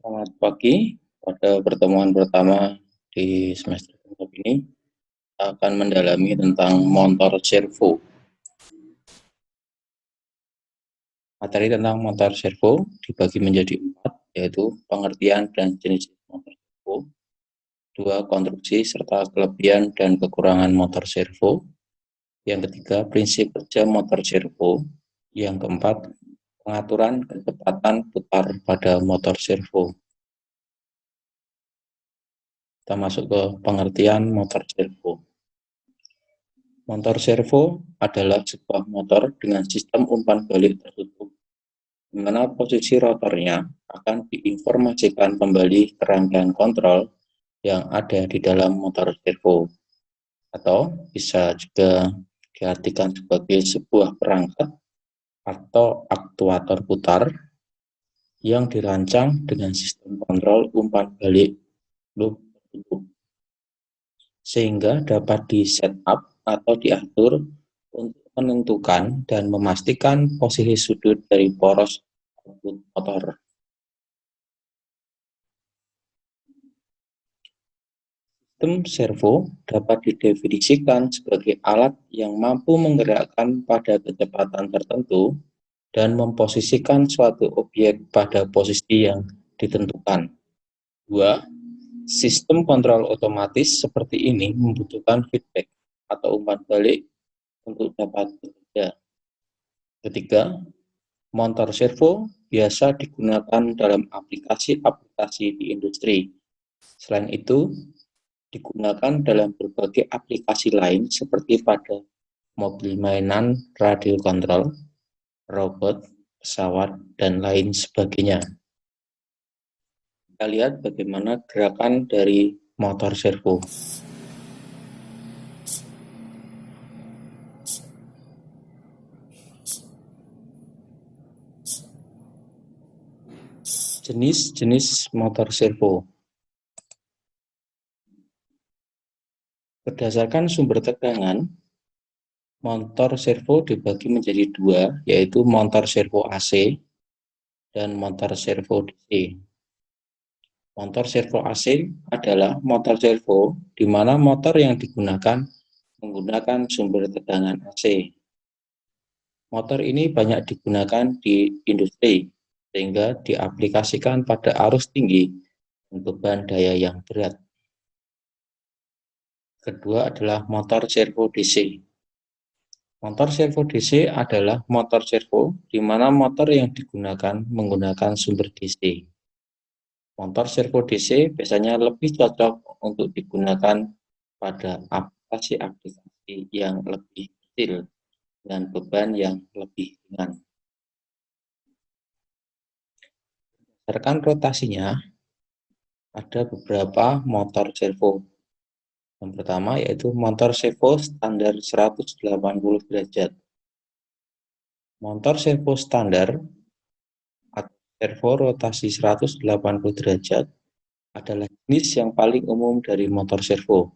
Selamat pagi. Pada pertemuan pertama di semester ini, kita akan mendalami tentang motor servo. Materi tentang motor servo dibagi menjadi 4, yaitu pengertian dan jenis motor servo, 2, konstruksi serta kelebihan dan kekurangan motor servo, yang ketiga, prinsip kerja motor servo, yang keempat, pengaturan kecepatan putar pada motor servo. Kita masuk ke pengertian motor servo. Motor servo adalah sebuah motor dengan sistem umpan balik tertutup, di mana posisi rotornya akan diinformasikan kembali ke rangkaian kontrol yang ada di dalam motor servo, atau bisa juga diartikan sebagai sebuah perangkat atau aktuator putar yang dirancang dengan sistem kontrol umpan balik loop tertutup, sehingga dapat di-setup atau diatur untuk menentukan dan memastikan posisi sudut dari poros output motor. Sistem servo dapat didefinisikan sebagai alat yang mampu menggerakkan pada kecepatan tertentu dan memposisikan suatu objek pada posisi yang ditentukan. 2. Sistem kontrol otomatis seperti ini membutuhkan feedback atau umpan balik untuk dapat bekerja. Ketiga, motor servo biasa digunakan dalam aplikasi-aplikasi di industri. Selain itu, digunakan dalam berbagai aplikasi lain seperti pada mobil mainan, radio kontrol, robot, pesawat, dan lain sebagainya. Kita lihat bagaimana gerakan dari motor servo. Jenis-jenis motor servo. Berdasarkan sumber tegangan, motor servo dibagi menjadi 2, yaitu motor servo AC dan motor servo DC. Motor servo AC adalah motor servo di mana motor yang digunakan menggunakan sumber tegangan AC. Motor ini banyak digunakan di industri, sehingga diaplikasikan pada arus tinggi dan beban daya yang berat. Kedua adalah motor servo DC. Motor servo DC adalah motor servo di mana motor yang digunakan menggunakan sumber DC. Motor servo DC biasanya lebih cocok untuk digunakan pada aplikasi-aplikasi yang lebih kecil dan beban yang lebih ringan. Berdasarkan rotasinya, ada beberapa motor servo. Yang pertama yaitu motor servo standar 180 derajat. Motor servo standar atau servo rotasi 180 derajat adalah jenis yang paling umum dari motor servo,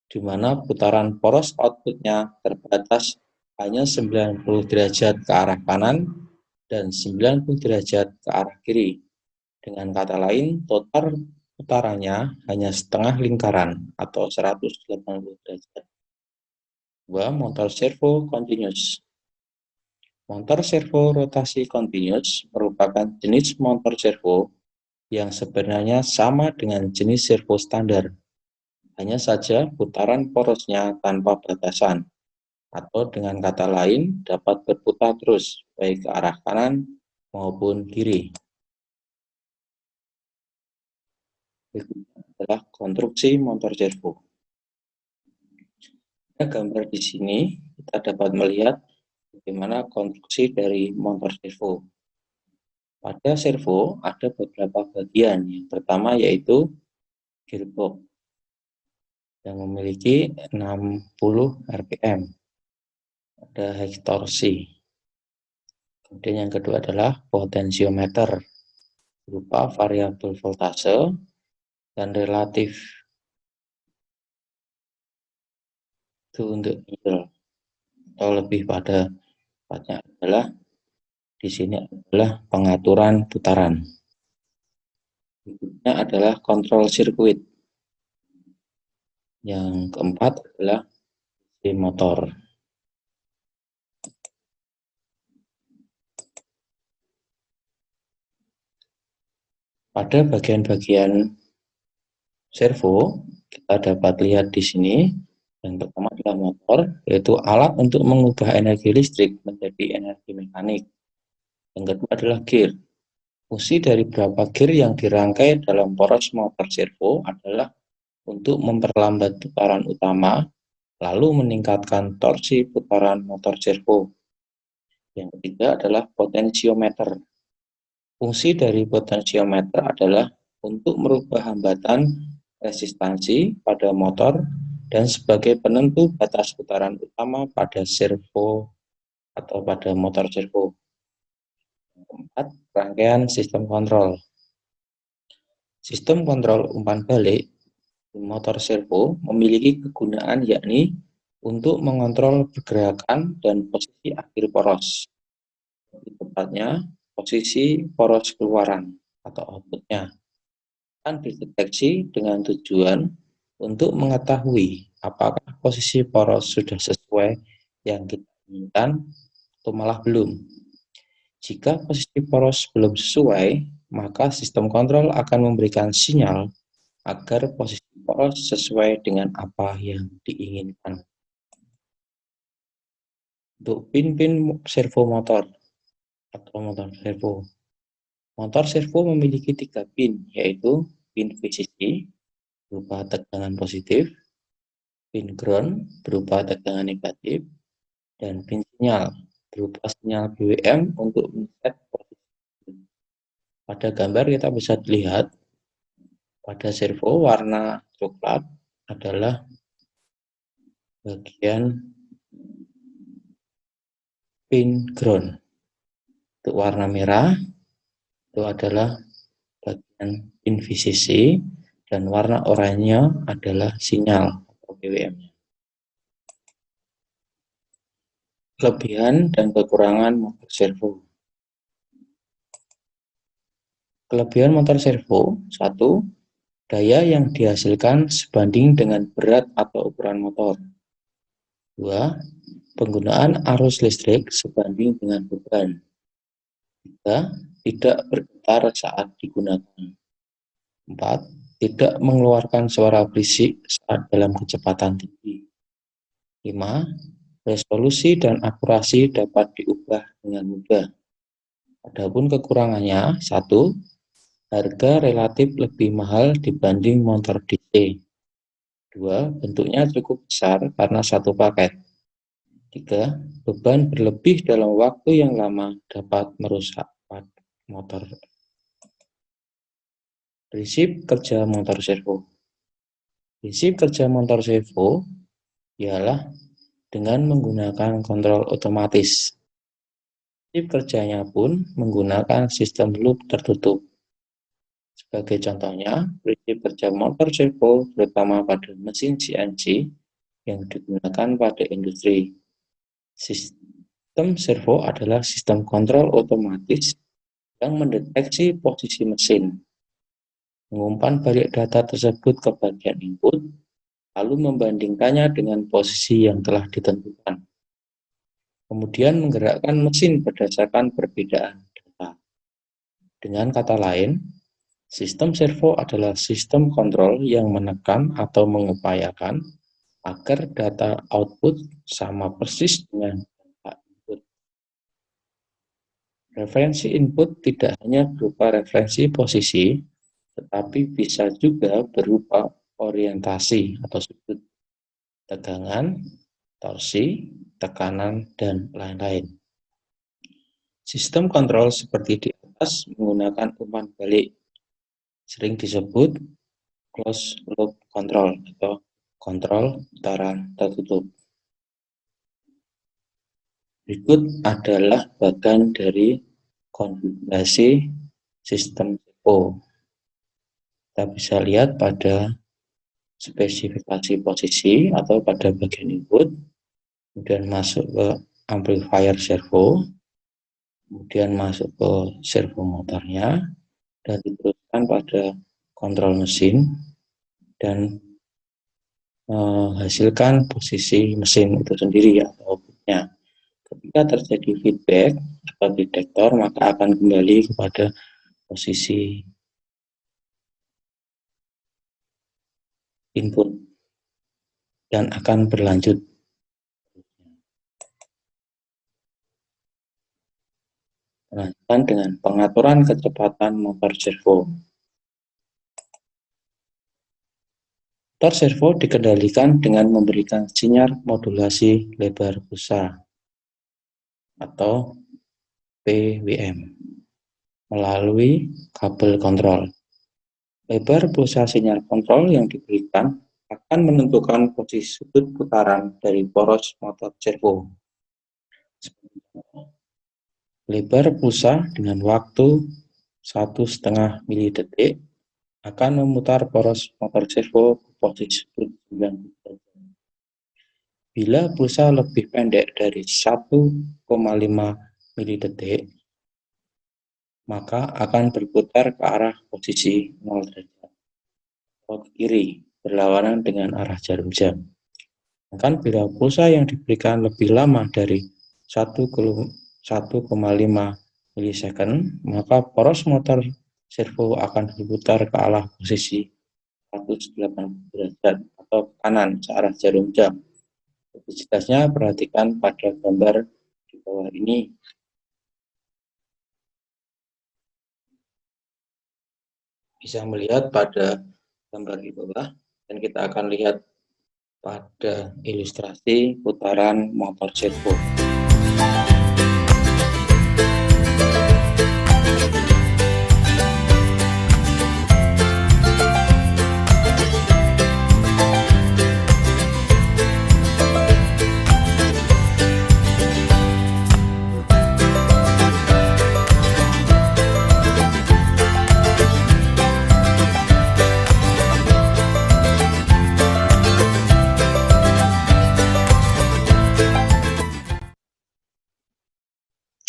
di mana putaran poros outputnya terbatas hanya 90 derajat ke arah kanan dan 90 derajat ke arah kiri. Dengan kata lain, total putarannya hanya setengah lingkaran atau 180 derajat. 2. Motor servo continuous. Motor servo rotasi continuous merupakan jenis motor servo yang sebenarnya sama dengan jenis servo standar. Hanya saja putaran porosnya tanpa batasan, atau dengan kata lain dapat berputar terus, baik ke arah kanan maupun kiri. Berikutnya adalah konstruksi motor servo. Pada gambar di sini kita dapat melihat bagaimana konstruksi dari motor servo. Pada servo ada beberapa bagian. Yang pertama yaitu gearbox yang memiliki 60 rpm. Ada hex torsi. Kemudian yang kedua adalah potensiometer berupa variabel voltase dan relatif. Itu untuk needle, atau lebih tepatnya adalah di sini adalah pengaturan putaran. Berikutnya adalah kontrol sirkuit. Yang keempat adalah motor. Pada bagian-bagian servo, kita dapat lihat di sini. Yang pertama adalah motor, yaitu alat untuk mengubah energi listrik menjadi energi mekanik. Yang kedua adalah gear. Fungsi dari beberapa gear yang dirangkai dalam poros motor servo adalah untuk memperlambat putaran utama, lalu meningkatkan torsi putaran motor servo. Yang ketiga adalah potensiometer. Fungsi dari potensiometer adalah untuk merubah hambatan resistansi pada motor dan sebagai penentu batas putaran utama pada servo atau pada motor servo. Yang keempat, rangkaian sistem kontrol. Sistem kontrol umpan balik motor servo memiliki kegunaan yakni untuk mengontrol pergerakan dan posisi akhir poros. Lebih tepatnya, posisi poros keluaran atau outputnya akan dideteksi dengan tujuan untuk mengetahui apakah posisi poros sudah sesuai yang kita inginkan atau malah belum. Jika posisi poros belum sesuai, maka sistem kontrol akan memberikan sinyal agar posisi poros sesuai dengan apa yang diinginkan. Untuk pin-pin servo motor atau motor servo. Motor servo memiliki 3 pin, yaitu pin VCC berupa tegangan positif, pin ground berupa tegangan negatif, dan pin sinyal berupa sinyal BWM untuk men-set posisi. Pada gambar kita bisa lihat pada servo warna coklat adalah bagian pin ground. Untuk warna merah itu adalah bagian pin VCC dan warna oranye adalah sinyal atau BWM. Kelebihan dan kekurangan motor servo. Kelebihan motor servo, 1. Daya yang dihasilkan sebanding dengan berat atau ukuran motor. 2. Penggunaan arus listrik sebanding dengan beban. 3. Tidak bergetar saat digunakan. 4. Tidak mengeluarkan suara berisik saat dalam kecepatan tinggi. 5. Resolusi dan akurasi dapat diubah dengan mudah. Adapun kekurangannya, 1. Harga relatif lebih mahal dibanding motor DC. 2. Bentuknya cukup besar karena satu paket. 3. Beban berlebih dalam waktu yang lama dapat merusak motor. Prinsip kerja motor servo. Prinsip kerja motor servo ialah dengan menggunakan kontrol otomatis. Prinsip kerjanya pun menggunakan sistem loop tertutup. Sebagai contohnya, prinsip kerja motor servo terutama pada mesin CNC yang digunakan pada industri. Sistem servo adalah sistem kontrol otomatis yang mendeteksi posisi mesin, mengumpan balik data tersebut ke bagian input, lalu membandingkannya dengan posisi yang telah ditentukan. Kemudian menggerakkan mesin berdasarkan perbedaan data. Dengan kata lain, sistem servo adalah sistem kontrol yang menekan atau mengupayakan agar data output sama persis dengan data input. Referensi input tidak hanya berupa referensi posisi, tetapi bisa juga berupa orientasi atau sudut, tegangan, torsi, tekanan, dan lain-lain. Sistem kontrol seperti di atas menggunakan umpan balik, sering disebut closed loop control atau kontrol putaran tertutup. Berikut adalah bagian dari konfigurasi sistem servo. Kita bisa lihat pada spesifikasi posisi atau pada bagian input, kemudian masuk ke amplifier servo, kemudian masuk ke servo motornya, dan diteruskan pada kontrol mesin dan menghasilkan posisi mesin itu sendiri atau outputnya. Ketika terjadi feedback atau detektor, maka akan kembali kepada posisi input dan akan berlanjut. Lanjutkan dengan pengaturan kecepatan motor servo. Motor servo dikendalikan dengan memberikan sinyal modulasi lebar pulsa atau PWM melalui kabel kontrol. Lebar pulsa sinyal kontrol yang diberikan akan menentukan posisi sudut putaran dari poros motor servo. Lebar pulsa dengan waktu 1,5 milidetik akan memutar poros motor servo ke posisi 90 derajat. Bila pulsa lebih pendek dari 1,5 milidetik, maka akan berputar ke arah posisi 0 derajat atau ke kiri, berlawanan dengan arah jarum jam. Sedangkan bila pulsa yang diberikan lebih lama dari 1,5 milisecond, maka poros motor servo akan berputar ke arah posisi 180 derajat atau ke kanan searah jarum jam. Lebih jelasnya perhatikan pada gambar di bawah ini. Bisa melihat pada gambar di bawah, dan kita akan lihat pada ilustrasi putaran motor servo.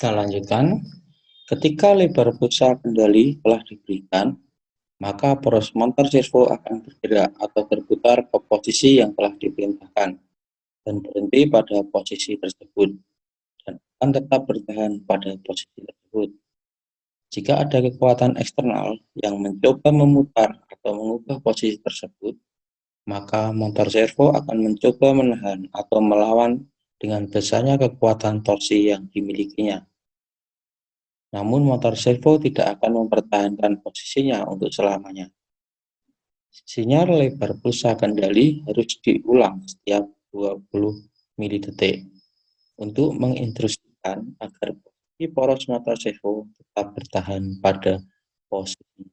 Kita lanjutkan. Ketika lebar pulsa kendali telah diberikan, maka poros motor servo akan bergerak atau berputar ke posisi yang telah diperintahkan dan berhenti pada posisi tersebut dan akan tetap bertahan pada posisi tersebut. Jika ada kekuatan eksternal yang mencoba memutar atau mengubah posisi tersebut, maka motor servo akan mencoba menahan atau melawan dengan besarnya kekuatan torsi yang dimilikinya. Namun motor servo tidak akan mempertahankan posisinya untuk selamanya. Sinyal lebar pulsa kendali harus diulang setiap 20 milidetik untuk menginstruksikan agar posisi poros motor servo tetap bertahan pada posisi